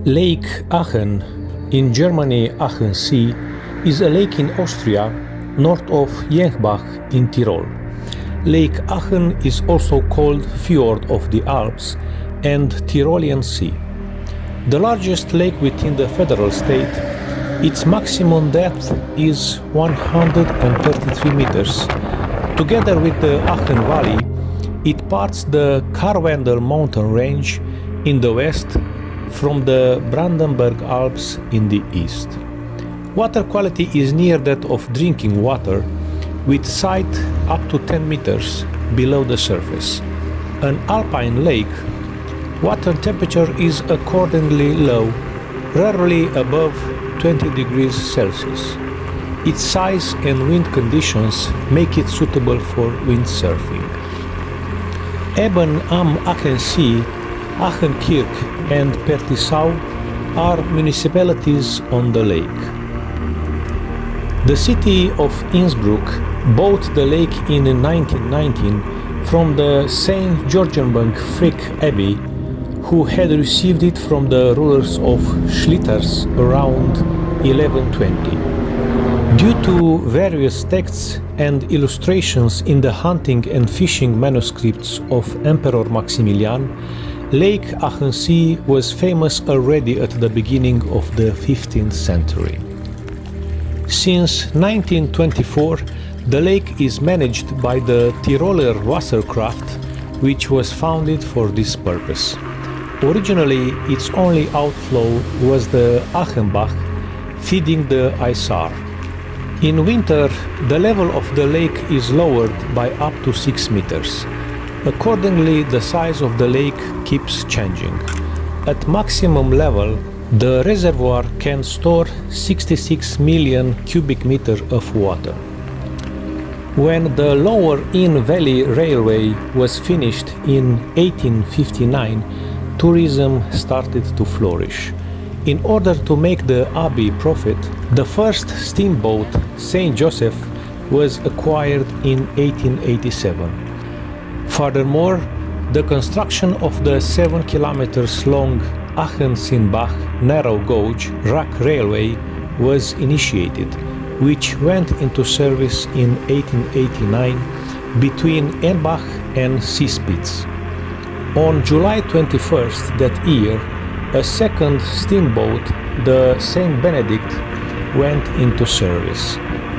Lake Achen in Germany Achensee is a lake in Austria north of Jenbach in Tirol. Lake Achen is also called Fjord of the Alps and Tyrolean Sea. The largest lake within the federal state, its maximum depth is 133 meters. Together with the Achen Valley, it parts the Rofan Mountain range in the west from the Brandenburg Alps in the east. Water quality is near that of drinking water, with sight up to 10 meters below the surface. An alpine lake, water temperature is accordingly low, rarely above 20 degrees Celsius. Its size and wind conditions make it suitable for windsurfing. Eben am Achensee, Achenkirch and Pertisau are municipalities on the lake. The city of Innsbruck bought the lake in 1919 from the St. Georgenburg Frick Abbey, who had received it from the rulers of Schlitters around 1120. Due to various texts and illustrations in the hunting and fishing manuscripts of Emperor Maximilian, Lake Achensee was famous already at the beginning of the 15th century. Since 1924, the lake is managed by the Tiroler Wasserkraft, which was founded for this purpose. Originally, its only outflow was the Achenbach, feeding the Isar. In winter, the level of the lake is lowered by up to 6 meters. Accordingly, the size of the lake keeps changing. At maximum level, the reservoir can store 66 million cubic meters of water. When the Lower Inn Valley Railway was finished in 1859, tourism started to flourish. In order to make the abbey profit, the first steamboat, St. Joseph, was acquired in 1887. Furthermore, the construction of the 7 kilometers long Achenseebahn narrow gauge rack railway was initiated, which went into service in 1889 between Enbach and Seespitz. On July 21st that year, a second steamboat, the St. Benedict, went into service.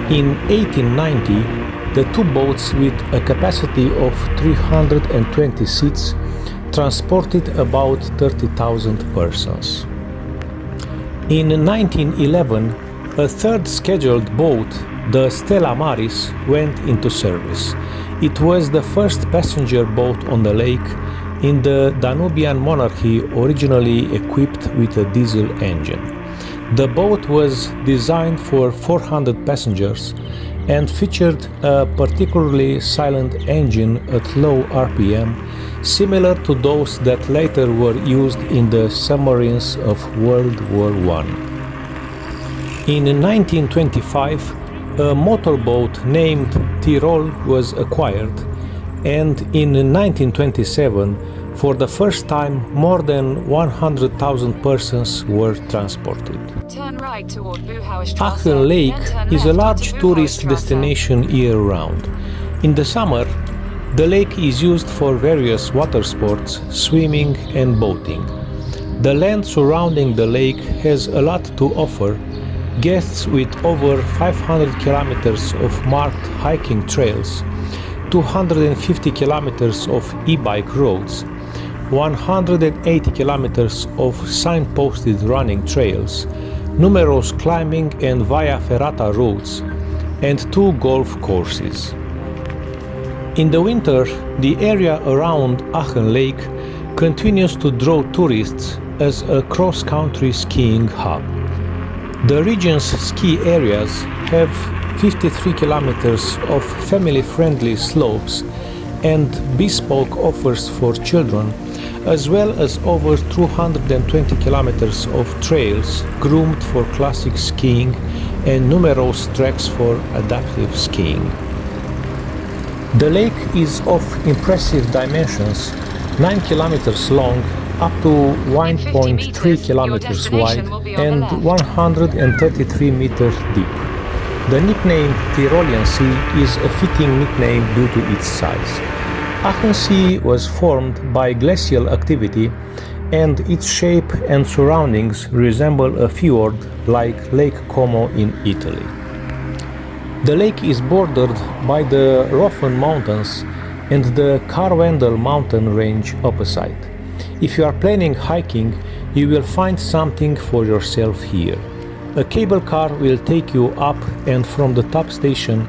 In 1890, the two boats with a capacity of 320 seats transported about 30,000 persons. In 1911, a third scheduled boat, the Stella Maris, went into service. It was the first passenger boat on the lake in the Danubian monarchy, originally equipped with a diesel engine. The boat was designed for 400 passengers and featured a particularly silent engine at low RPM, similar to those that later were used in the submarines of World War I. In 1925, a motorboat named Tirol was acquired, and in 1927, for the first time, more than 100,000 persons were transported. Turn right toward Achen Lake is a large tourist destination year-round. In the summer, the lake is used for various water sports, swimming and boating. The land surrounding the lake has a lot to offer. Guests with over 500 kilometers of marked hiking trails, 250 kilometers of e-bike roads, 180 kilometers of signposted running trails, numerous climbing and via ferrata routes, and 2 golf courses. In the winter, the area around Achen Lake continues to draw tourists as a cross-country skiing hub. The region's ski areas have 53 kilometers of family-friendly slopes and bespoke offers for children, as well as over 220 kilometers of trails groomed for classic skiing and numerous tracks for adaptive skiing. The lake is of impressive dimensions, 9 kilometers long up to In 50 1.3 meters, your kilometers wide destination will be on the and left. 133 meters deep. The nickname Tyrolean Sea is a fitting nickname due to its size. Achensee was formed by glacial activity, and its shape and surroundings resemble a fjord like Lake Como in Italy. The lake is bordered by the Rofan Mountains and the Carwendel mountain range opposite. If you are planning hiking, you will find something for yourself here. A cable car will take you up, and from the top station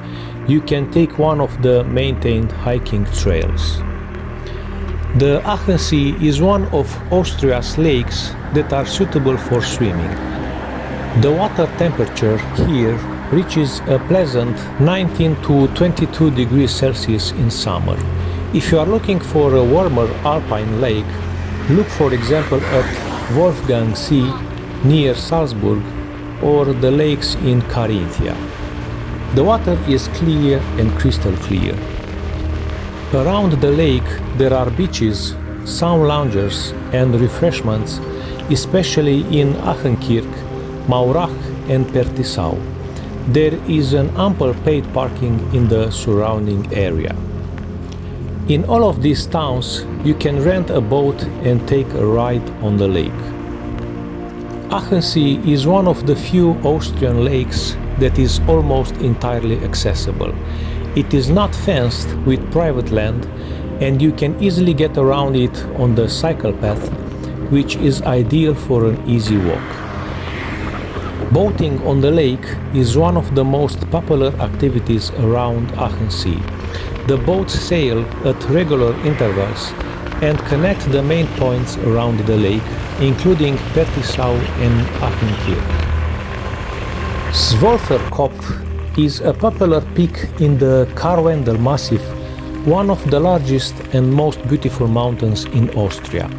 you can take one of the maintained hiking trails. The Achensee is one of Austria's lakes that are suitable for swimming. The water temperature here reaches a pleasant 19 to 22 degrees Celsius in summer. If you are looking for a warmer alpine lake, look for example at Wolfgangsee near Salzburg or the lakes in Carinthia. The water is clear and crystal clear. Around the lake there are beaches, sun loungers and refreshments, especially in Achenkirch, Maurach and Pertisau. There is an ample paid parking in the surrounding area. In all of these towns you can rent a boat and take a ride on the lake. Achensee is one of the few Austrian lakes that is almost entirely accessible. It is not fenced with private land, and you can easily get around it on the cycle path, which is ideal for an easy walk. Boating on the lake is one of the most popular activities around Achensee. The boats sail at regular intervals and connect the main points around the lake, including Pertisau and Achenkirch. Zwolferkopf is a popular peak in the Carwendel Massif, one of the largest and most beautiful mountains in Austria.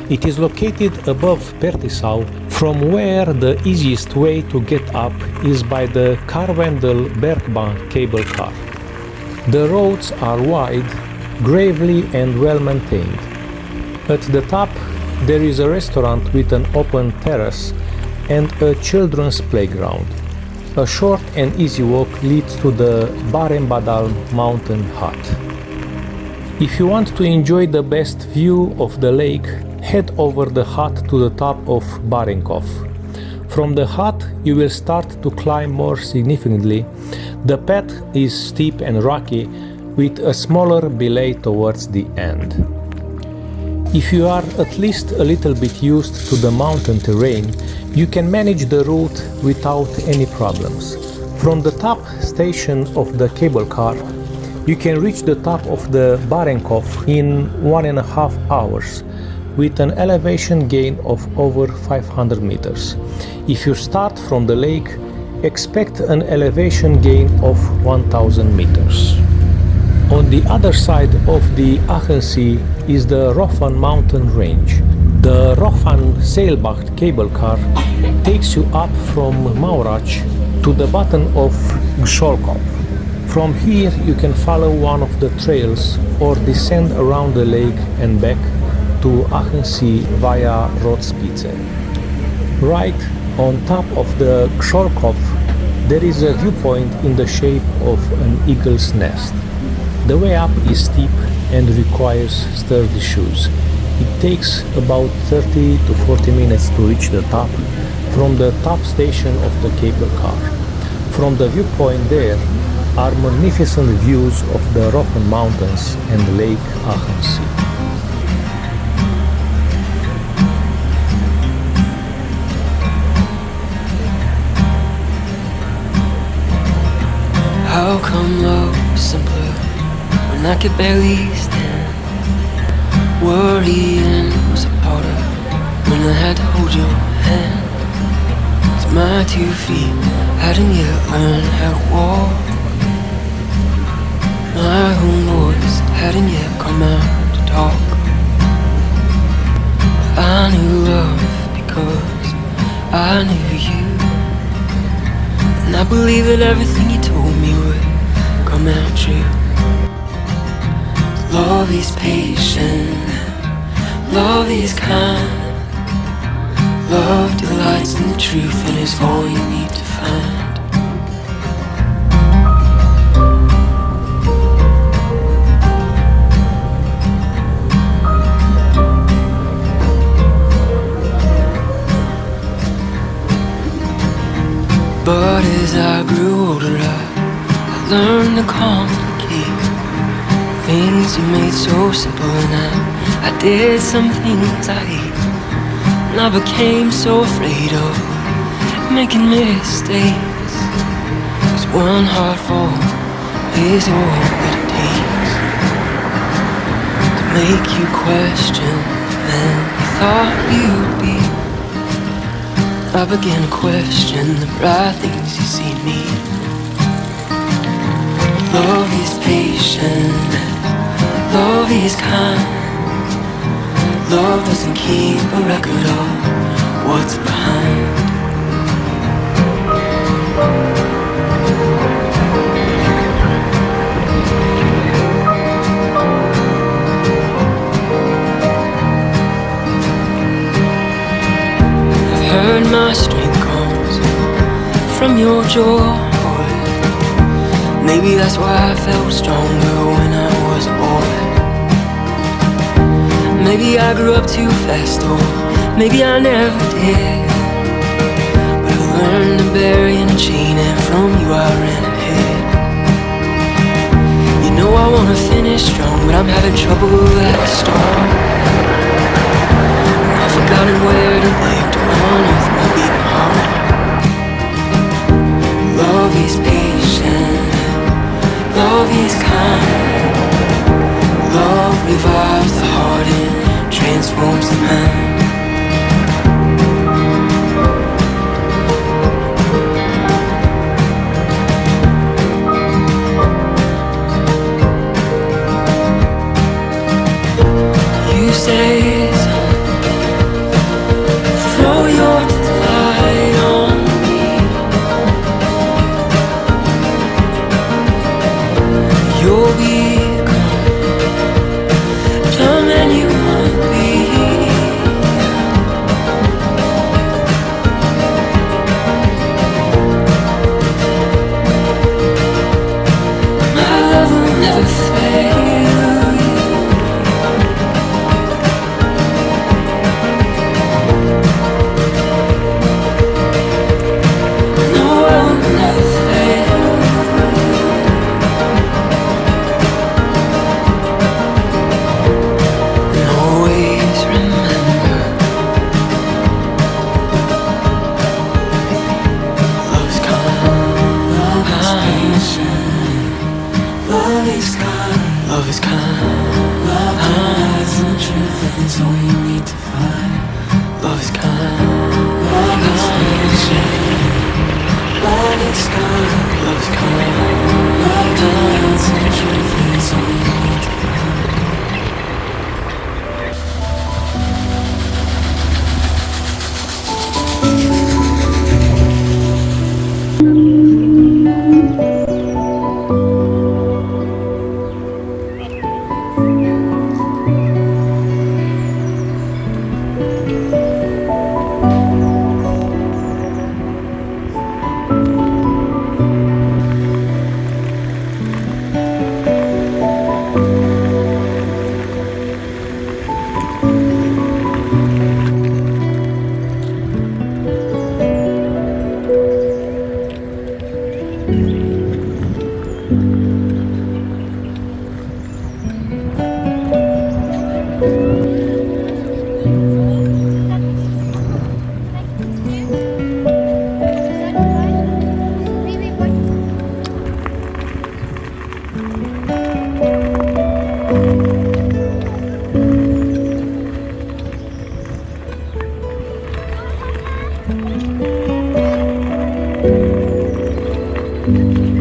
It is located above Pertisau, from where the easiest way to get up is by the Carwendel Bergbahn cable car. The roads are wide, gravelly and well maintained. At the top there is a restaurant with an open terrace and a children's playground. A short and easy walk leads to the Barembadal mountain hut. If you want to enjoy the best view of the lake, head over the hut to the top of Barenkopf. From the hut you will start to climb more significantly. The path is steep and rocky, with a smaller belay towards the end. If you are at least a little bit used to the mountain terrain, you can manage the route without any problems. From the top station of the cable car, you can reach the top of the Barenkopf in 1.5 hours, with an elevation gain of over 500 meters. If you start from the lake, expect an elevation gain of 1000 meters. On the other side of the Achensee is the Rofan mountain range. The Rofan cable car takes you up from Maurach to the bottom of Gscholkopf. From here you can follow one of the trails or descend around the lake and back to Achensee via Rotspitze. Right on top of the Gscholkopf there is a viewpoint in the shape of an eagle's nest. The way up is steep and requires sturdy shoes. It takes about 30 to 40 minutes to reach the top from the top station of the cable car. From the viewpoint there are magnificent views of the Rofan Mountains and Lake Achensee. How come love was simpler when I could barely stand? Worrying was harder when I had to hold your hand. 'Cause my 2 feet hadn't yet learned how to walk. My own voice hadn't yet come out to talk. But I knew love because I knew you. And I believe that everything you told me would come out true. Love is patient, Love is kind. Love delights in the truth and is all you need to find. But as I grew older, I learned to complicate things you made so simple, and I did some things I hate. And I became so afraid of making mistakes, 'cause one hard fall is all that it takes to make you question than you thought you'd be. I began to question the bright things you see in me. Love is patient, love is kind. Love doesn't keep a record of what's behind. I've heard my strength comes from your joy. Maybe that's why I felt stronger when I was a boy. Maybe I grew up too fast, or maybe I never did. But I learned to bury in a chain, and from you I ran ahead. You know I wanna finish strong, but I'm having trouble at the start. I've forgotten where to live to unearth my beating heart. Love is patient, love is kind. Love revives the heart and transforms the mind. You say, throw your light on me. You'll be and you wanna be. My love will never fail you. No, I will never fail you. Love is kind. Love hides in the truth, and it's all you need to find. Love is kind. Love is patient. Love is kind. Love is kind. Love hides in the truth, and it's all you need to find. Thank you.